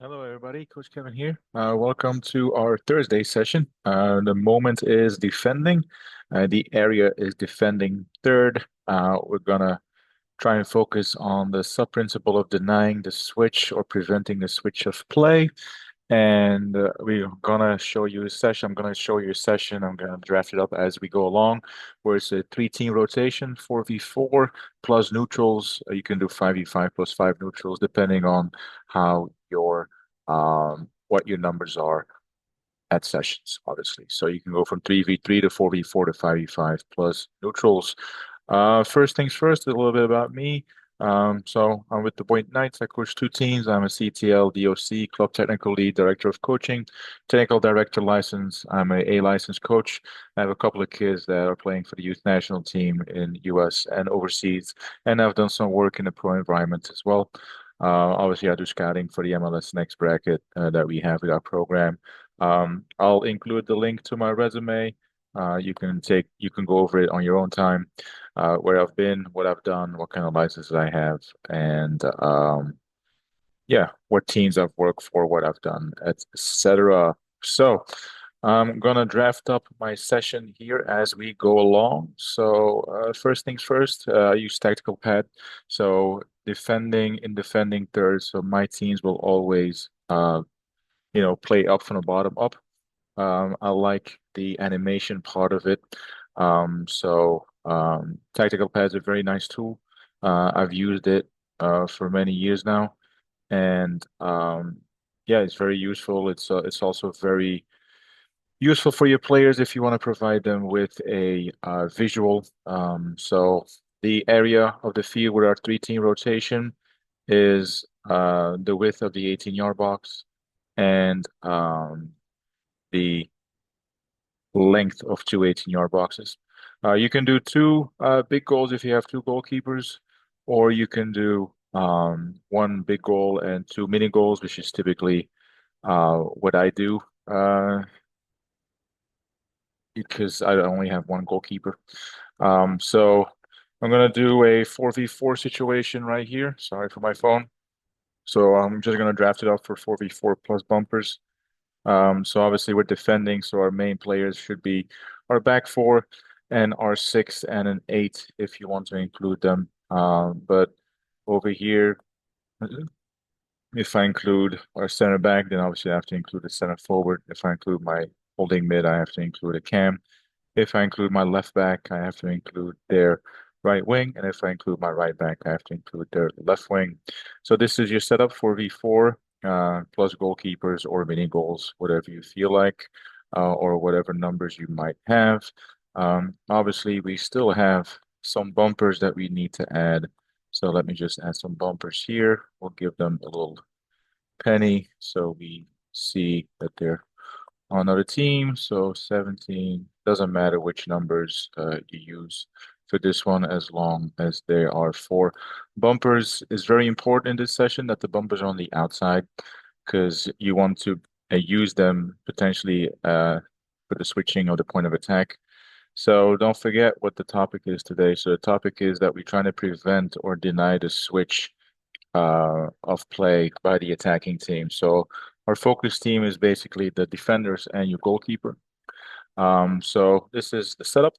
Hello, everybody. Coach Kevin here. Welcome to our Thursday session. The moment is defending. The area is defending third. We're gonna try and focus on the sub-principle of denying the switch or preventing the switch of play. And we're gonna show you a session. I'm gonna show you a session. I'm gonna draft it up as we go along, where it's a three-team rotation, 4v4 plus neutrals. You can do 5v5 plus five neutrals, depending on how your what your numbers are at sessions, obviously. So you can go from 3v3 to 4v4 to 5v5 plus neutrals. First things first, a little bit about me. So I'm with the Boyd Knights. I coach two teams. I'm a CTL, DOC, Club Technical Lead, Director of Coaching, Technical Director license. I'm a licensed coach. I have a couple of kids that are playing for the youth national team in US and overseas, and I've done some work in the pro environment as well. Obviously, I do scouting for the MLS Next bracket that we have with our program. I'll include the link to my resume. You can go over it on your own time, where I've been, what I've done, what kind of licenses I have, and yeah, what teams I've worked for, what I've done, etc. So I'm gonna draft up my session here as we go along. So first things first, I use tactical pad. So defending third. So my teams will always play up from the bottom up. I like the animation part of it. Tactical Pad's a very nice tool. I've used it for many years now, and yeah, it's very useful. It's also very useful for your players if you want to provide them with a visual. So the area of the field with our three-team rotation is the width of the 18-yard box and the length of two 18-yard boxes. You can do two big goals if you have two goalkeepers, or you can do one big goal and two mini goals, which is typically what I do because I only have one goalkeeper. So I'm gonna do a 4v4 situation right here. Sorry for my phone. So I'm just gonna draft it up for 4v4 plus bumpers. So obviously we're defending, so our main players should be our back four and our six and an eight if you want to include them. But over here, if I include our center back, then obviously I have to include a center forward. If I include my holding mid, I have to include a cam. If I include my left back, I have to include their right wing. And if I include my right back, I have to include their left wing. So this is your setup for V4, plus goalkeepers or mini goals, whatever you feel like, or whatever numbers you might have. Obviously, we still have some bumpers that we need to add. So let me just add some bumpers here. We'll give them a little penny so we see that they're on another team. So 17, doesn't matter which numbers you use for this one as long as there are four. Bumpers is very important in this session that the bumpers are on the outside because you want to use them potentially for the switching of the point of attack. So don't forget what the topic is today. So the topic is that we're trying to prevent or deny the switch of play by the attacking team. So our focus team is basically the defenders and your goalkeeper. So this is the setup.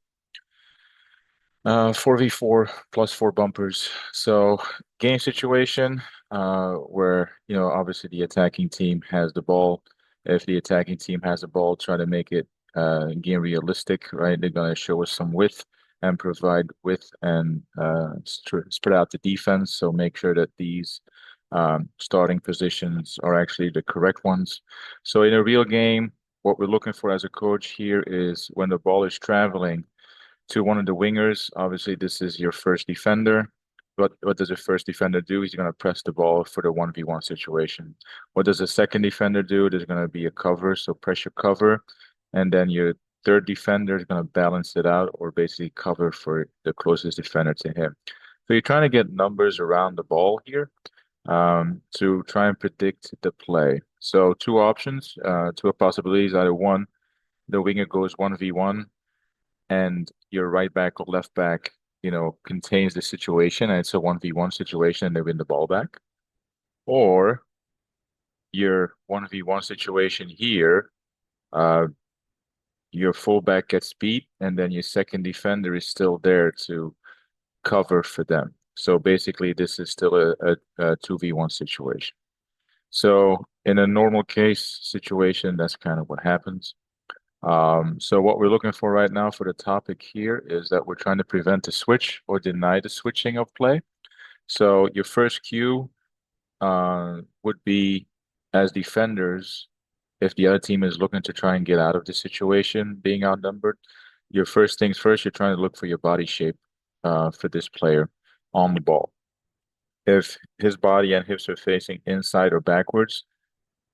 4v4 plus four bumpers. So game situation where, obviously the attacking team has the ball. If the attacking team has the ball, try to make it game realistic, right? They're going to show us some width and provide width and spread out the defense. So make sure that these starting positions are actually the correct ones. So in a real game, what we're looking for as a coach here is when the ball is traveling to one of the wingers. Obviously, this is your first defender. What does the first defender do? He's going to press the ball for the 1v1 situation. What does the second defender do? There's going to be a cover, so pressure cover. And then your third defender is going to balance it out or basically cover for the closest defender to him. So you're trying to get numbers around the ball here to try and predict the play. So two options, two possibilities. Either one, the winger goes 1v1 and your right back or left back, contains the situation and it's a 1v1 situation and they win the ball back. Or your 1v1 situation here, uh, your fullback gets beat, and then your second defender is still there to cover for them. So basically, this is still a 2v1 situation. So in a normal case situation, that's kind of what happens. So what we're looking for right now for the topic here is that we're trying to prevent the switch or deny the switching of play. So your first cue would be as defenders, if the other team is looking to try and get out of the situation, being outnumbered, your first things first, you're trying to look for your body shape for this player on the ball. If his body and hips are facing inside or backwards,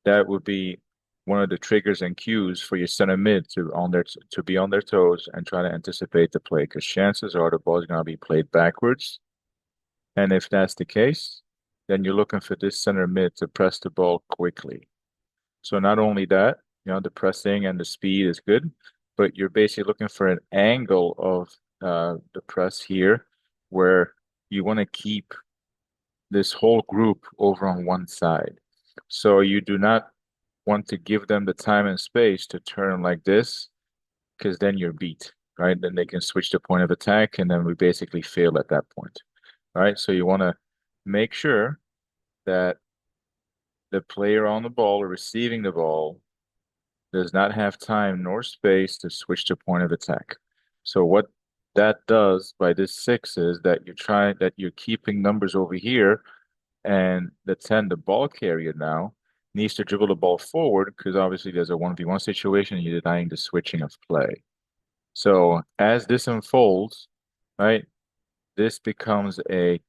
that would be one of the triggers and cues for your center mid to be on their toes and try to anticipate the play, because chances are the ball is going to be played backwards. And if that's the case, then you're looking for this center mid to press the ball quickly. So not only that, the pressing and the speed is good, but you're basically looking for an angle of the press here where you want to keep this whole group over on one side. So you do not want to give them the time and space to turn like this, because then you're beat, right? Then they can switch the point of attack, and then we basically fail at that point, right? So you want to make sure that the player on the ball or receiving the ball does not have time nor space to switch to point of attack. So what that does by this six is that you're keeping numbers over here, and the 10, the ball carrier now, needs to dribble the ball forward because obviously there's a 1v1 situation and you're denying the switching of play. So as this unfolds, right, this becomes a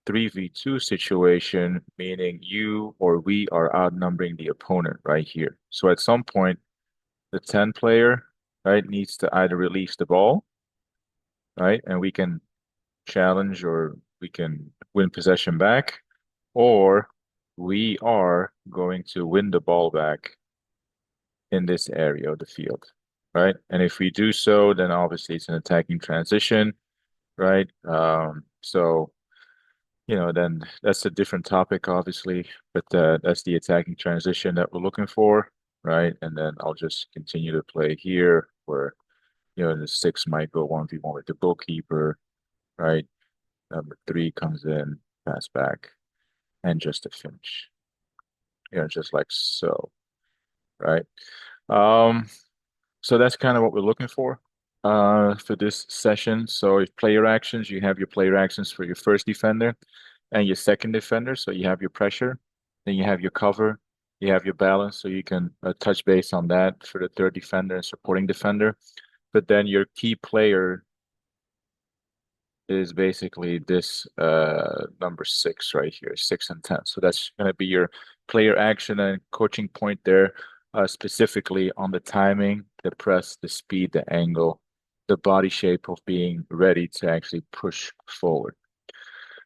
3v2 situation, meaning you or we are outnumbering the opponent right here. So at some point, the 10 player, right, needs to either release the ball, right, and we can challenge or we can win possession back, or we are going to win the ball back in this area of the field, right? And if we do so, then obviously it's an attacking transition, right? Then that's a different topic, obviously, but that's the attacking transition that we're looking for, right? And then I'll just continue to play here where, the six might go 1v1 with the goalkeeper, right? Number three comes in, pass back, and just a finish, just like so, right? Um, so that's kind of what we're looking for this session. So if player actions, you have your player actions for your first defender and your second defender. So you have your pressure, then you have your cover, you have your balance. So you can touch base on that for the third defender and supporting defender. But then your key player is basically this number six right here, 6 and 10. So that's going to be your player action and coaching point there, specifically on the timing, the press, the speed, the angle, the body shape of being ready to actually push forward.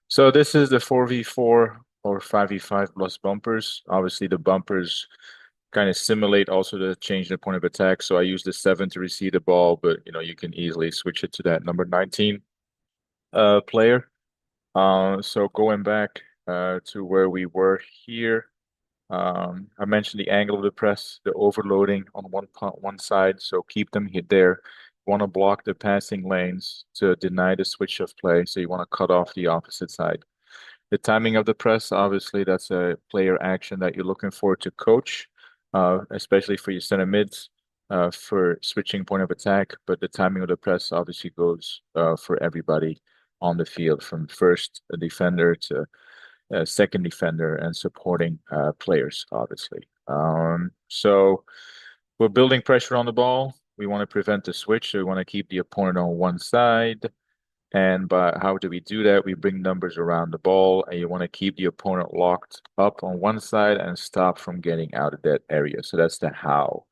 So this is the 4v4 or 5v5 plus bumpers. Obviously, the bumpers kind of simulate also the change in the point of attack. So I use the 7 to receive the ball, but you can easily switch it to that number 19 player. So going back to where we were here, I mentioned the angle of the press, the overloading on one side. So keep them there. You want to block the passing lanes to deny the switch of play. So you want to cut off the opposite side. The timing of the press, obviously, that's a player action that you're looking for to coach, especially for your center mids, for switching point of attack. But the timing of the press obviously goes for everybody on the field, from first defender to second defender and supporting players, obviously. So we're building pressure on the ball. We want to prevent the switch, so we want to keep the opponent on one side. And by how do we do that? We bring numbers around the ball, and you want to keep the opponent locked up on one side and stop from getting out of that area. So that's the how.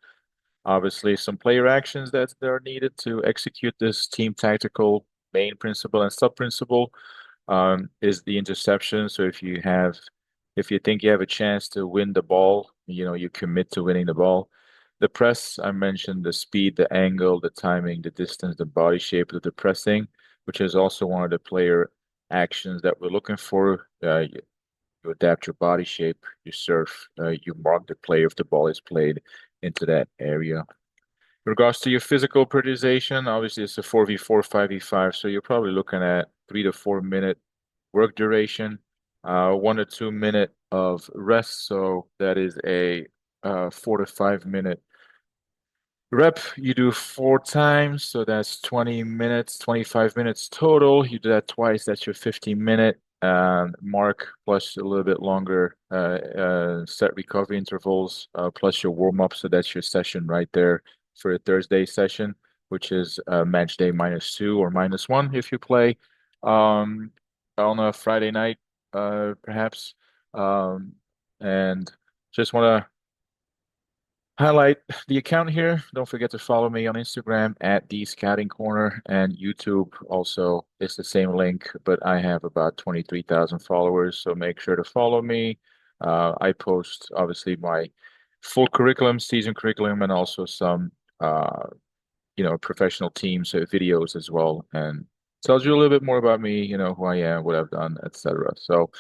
Obviously, some player actions that are needed to execute this team tactical main principle and sub principle is the interception. So if you think you have a chance to win the ball, you commit to winning the ball. The press, I mentioned the speed, the angle, the timing, the distance, the body shape of the pressing, which is also one of the player actions that we're looking for. You adapt your body shape, you surf, you mark the play if the ball is played into that area. In regards to your physical prioritization, obviously it's a 4v4, 5v5, so you're probably looking at 3 to 4 minute work duration, 1 to 2 minute of rest. So that is a 4 to 5 minute rep. You do 4 times, so that's 20 minutes, 25 minutes total. You do that twice, that's your 15-minute mark, plus a little bit longer set recovery intervals, plus your warm-up. So that's your session right there for a Thursday session, which is match day -2 or -1 if you play um, on a Friday night, perhaps. Um, and just want to highlight the account here. Don't forget to follow me on Instagram at the Scouting Corner, and YouTube also is the same link, but I have about 23,000 followers, so make sure to follow me. I post obviously my full curriculum, season curriculum, and also some professional teams videos as well, and tells you a little bit more about me, who I am, what I've done, etc. So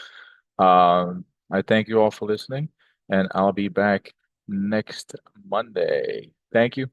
I thank you all for listening, and I'll be back next Monday. Thank you.